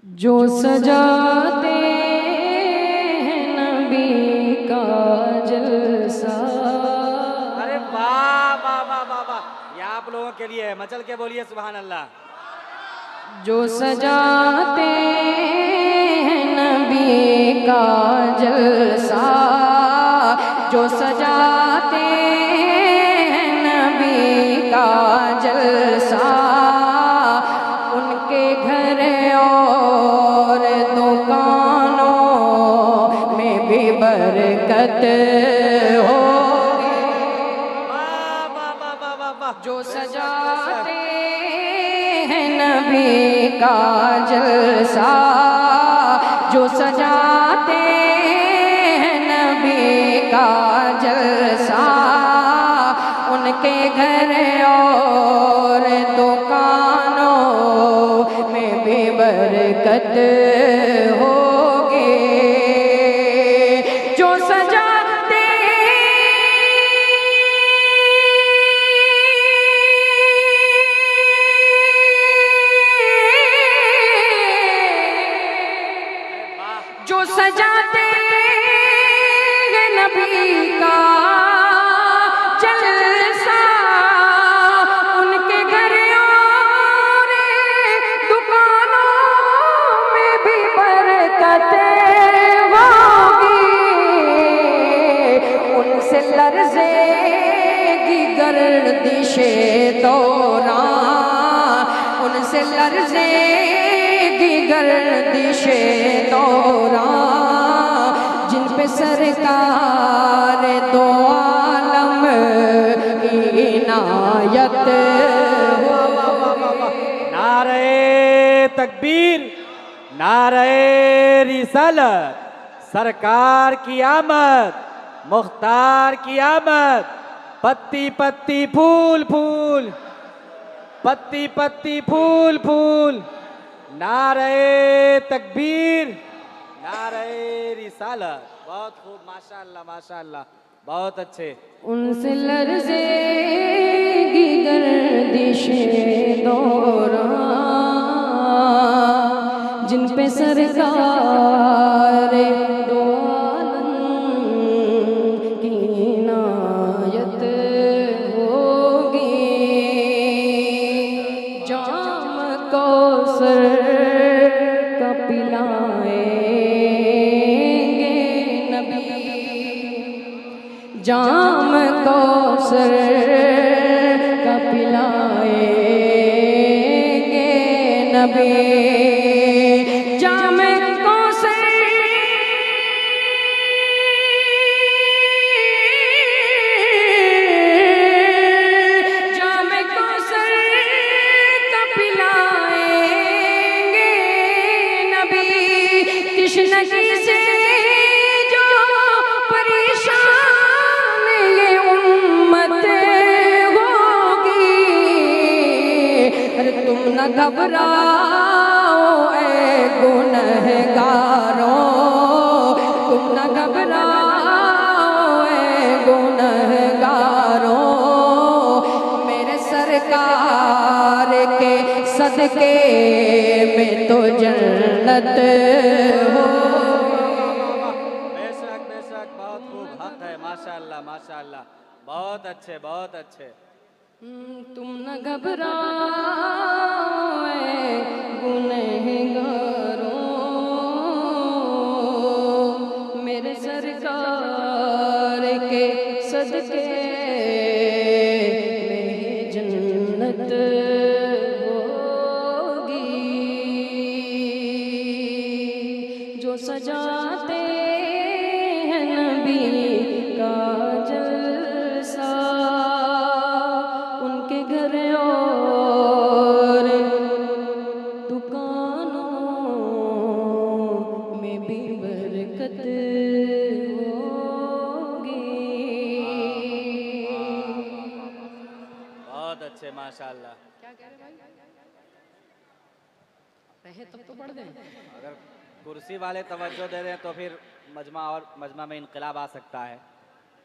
जो सजाते हैं नबी का जलसा। अरे वाह वाह वाह वाह वाह, ये आप लोगों के लिए है, मचल के बोलिए सुभान अल्लाह। जो सजाते हैं नबी का जलसा, जो सजाते हैं नबी का जलसा, उनके घर और दुकानों में भी बरकत होगी। वाह वाह वाह वाह वाह वाह, जो सजाते हैं नबी का जलसा, जो सजाते हैं नबी का जलसा, उनके घर और दुकानों में भी बरकत होगी। जो सजाते जो सजाते हैं नबी का जलसा, उनके घर और दुकानों में भी बरकत होगी। उनसे लर्ज़ेगी गर्दिशे दौरान, उनसे लर्ज़ेगी गर्दिशे दौरान, जिन पे सरकार दो आलम की इनायत हो। नारे तकबीर, नारे रिसालत, सरकार की आमद, मुख्तार की आमद, पत्ती पत्ती फूल फूल, पत्ती पत्ती फूल फूल, नारे तकबीर, नारे रिसालत। बहुत खूब, माशाअल्लाह माशाअल्लाह, बहुत अच्छे। उनसे लर्ज़ेगी गर्दिशे दौरान, जिन पे सरकार दो आलम की इनायत होगी। जाम कौसर का पिलाएंगे नबी, जाम कौसर का पिलाएंगे नबी, जाम कौसर जाम कौसर का पिलाएंगे नबी। तिश्नगी से जो परेशान ये उम्मत होगी, अरे तुम न घबराओ ऐ गुनहगारों, तुम न घबराओ ऐ गुनहगारों, मेरे सरकार के सदके में तो जन्नत हो। बेशक बेशक, बहुत खूब, हक है, माशाअल्लाह माशाअल्लाह, बहुत अच्छे बहुत अच्छे। तुम न घबराओ ऐ गुनहगारों, मेरे सरकार के सदके में जन्नत होगी। जो सजाते हैं नबी का जलसा, उनके घर और दुकानों में भी बरकत होगी। बहुत अच्छे माशाअल्लाह। क्या कह रहे भाई? रहे तब तो पढ़ दें। अगर कुर्सी वाले तवज्जो दे दें तो फिर मजमा में इनकलाब आ सकता है।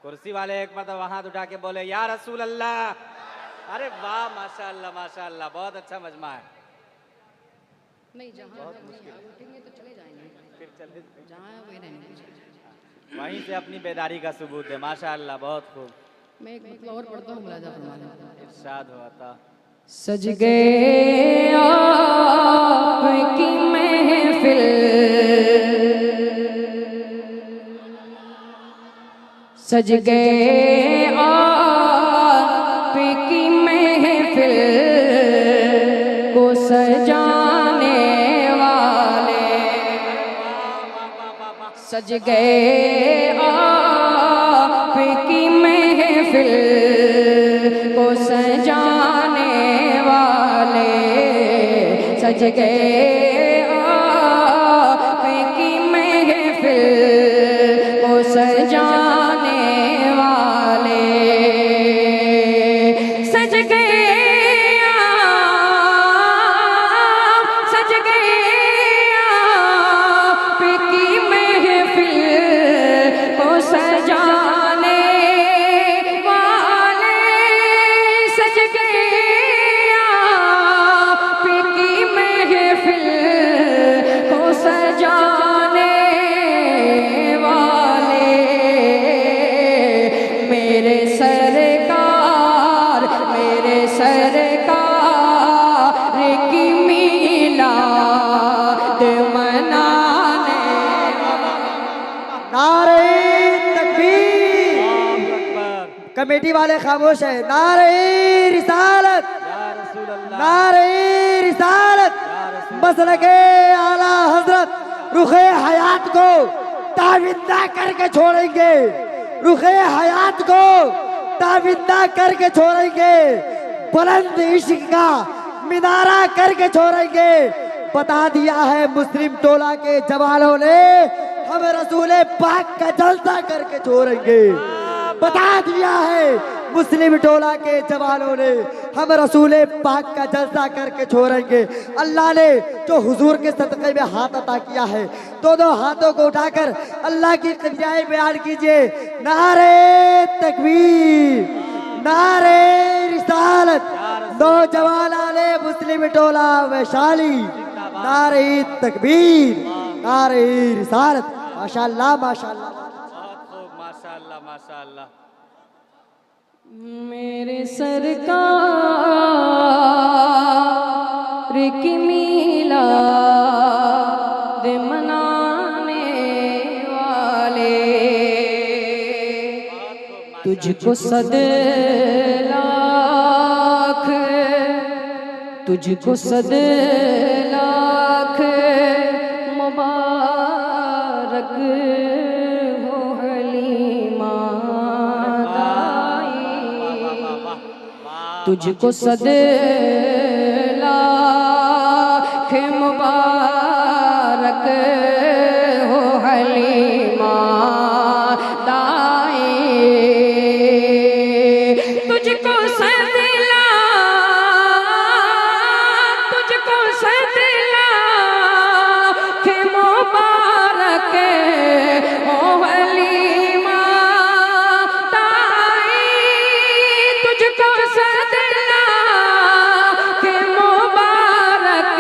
कुर्सी वाले एक मतलब हाथ उठा के बोले या रसूल अल्लाह, अरे वाह माशाअल्लाह माशाअल्लाह, बहुत अच्छा मजमा है। नहीं, जहाँ उठेंगे तो चले जाएंगे, फिर चले जहाँ है वही रहेंगे। वहीं से अपनी बेदारी का सबूत है। माशाअल्लाह, बहुत खूब। मैं एक मतलब और पढ़ता हूँ, मुलाजा फरमाना। इरशाद हुआ था। सज गए आपकी महफिल, सज गए आपकी महफिल को सजाने वाले, सज गए आपकी महफिल को सजाने वाले, सज गए आपकी महफिल को सजाने वाले, सज गए सज गए आपकी महफिल को सजाने वाले, सज गए आपकी महफिल को सजाने वाले, मेरे सरकार की मीलाद मनाने, नारे तकबीर। अल्लाहु अकबर। कमेटी वाले खामोश है। नारे रिसालत, या रसूल अल्लाह, नारे रिसालत। या रसूल मसलके आला हजरत रुखे हयात को ताविंदा करके छोड़ेंगे, रुखे हयात को ताविंदा करके छोड़ेंगे, बुलंद इश्क का मिनारा करके छोड़ेंगे। बता दिया है मुस्लिम टोला के जवानों ने, हम रसूल पाक का जलसा करके छोड़ेंगे। बता दिया है मुस्लिम टोला के जवानों ने, हम रसूल पाक का जलसा करके छोड़ेंगे। अल्लाह ने जो हुजूर के सदक़े में हाथ अता किया है, दोनों हाथों को उठाकर अल्लाह की क़दरियाएं बयान कीजिए। नारे तकबीर, नारे रिसालत, नौजवान आले मुस्लिम टोला वैशाली, नारे तकबीर, नारे रिसालत। माशाअल्लाह, माशाअल्लाह। बहुत खूब। माशाअल्लाह, माशाअल्लाह। मेरे सरकार की मीलाद मनाने वाले, तुझको सद लाख, तुझको सद लाख मुबारक हो हलीमा दाई, तुझको सद लाख मुबारक हो हलीमा दाई, तुझको सद लाख, तुझको सद लाख मुबारक हो हलीमा दाई, तुझको सद लाख मुबारक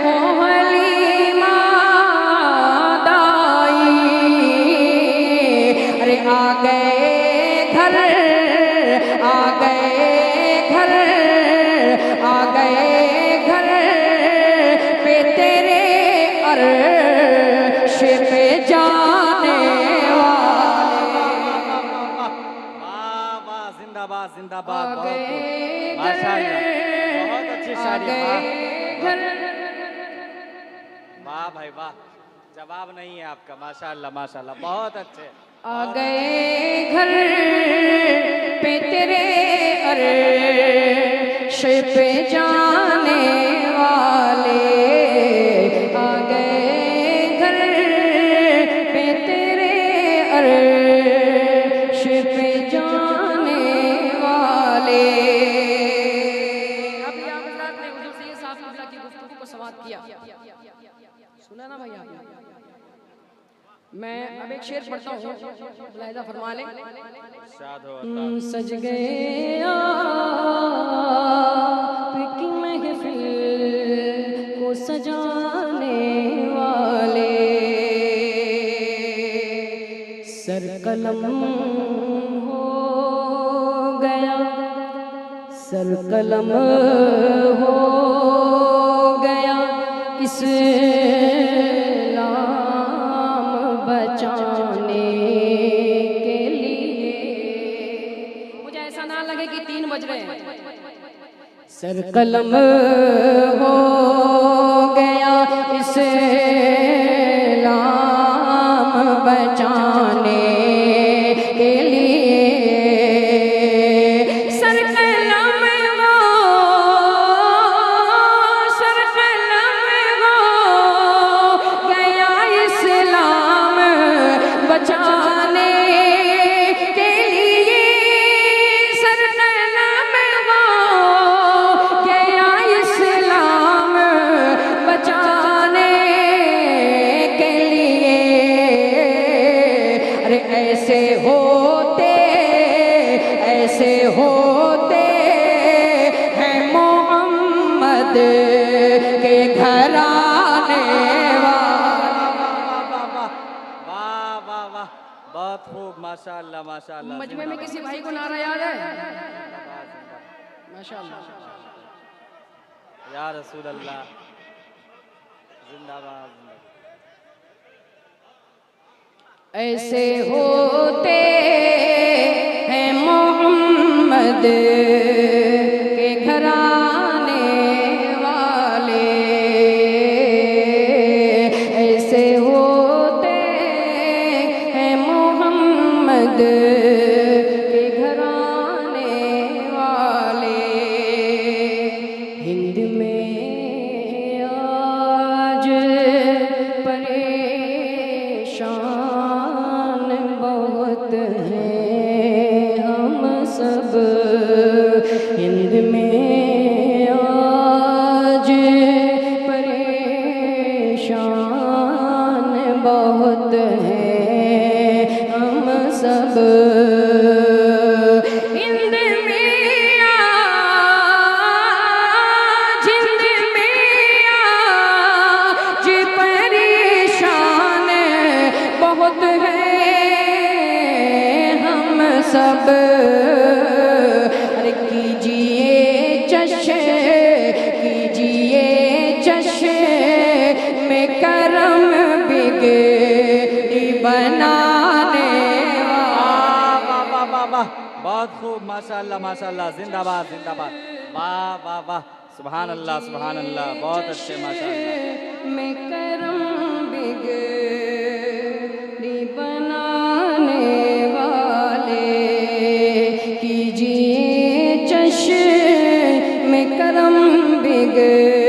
हो हलीमा दाई। अरे आ गए घर, आ गए घर, आ गए घर पे तेरे अर्श पे जाने वाले, वाह वाह, जिंदाबाद जिंदाबाद। आ बहुत गए खूब। घर, माशाअल्लाह, बहुत अच्छी आ शायरी। गए घर, वाह भाई वाह, जवाब नहीं है आपका। माशाअल्लाह, माशाअल्लाह, बहुत अच्छे। आ गए घर पे तेरे अर्श पे जाने वाले, आ गए घर पे तेरे अर्श पे जाने वाले। अभी आप हज़रात ने हुज़ूर सैयद साहब क़िबला की गुफ्तगू को समाअत किया, सुना ना भाई आपने? मैं अब एक शेर पढ़ता हूँ, मुलाहिज़ा फरमा लें। इरशाद होता। सज गए आपकी महफिल को सजाने वाले, सर कलम हो गया, सर कलम हो गया इस्लाम बचाने के लिए। मुझे ऐसा ना लगे कि 3 बज रहे हैं। सर कलम हो गया इस्लाम बचाने के लिए, सर कलम हो, सर कलम हो गया इस्लाम बचाने के लिए, सर कलम हो गया इस्लाम बचाने के लिए। अरे ऐसे होते हैं मोहम्मद के घराने वाह वाह वाह, बहुत खूब, माशाअल्लाह माशाअल्लाह। मजमे में किसी भाई को नारा याद है? माशाअल्लाह। या रसूल अल्लाह, जिंदाबाद। ऐसे होते हैं मोहम्मद के घराने वाले, ऐसे होते हैं मोहम्मद के घराने वाले। हिंद में आज परेशान बहुत हैं हम सब, हिंद में आज परेशान बहुत हैं हम सब। हिंद में आज, हिंद में आज परेशान बहुत हैं हम सब। अरे कीजिए जश्न में करम बिगड़ी बनाने वाह वाह वाह वाह वाह, बहुत खूब, माशाअल्लाह माशाअल्लाह, जिंदाबाद जिंदाबाद। वाह वाह वाह, सुभान अल्लाह सुभान अल्लाह, बहुत अच्छे, माशाअल्लाह। में करम बिगड़ी बनाने वाले, कीजिए जश्न में करम बिगड़ी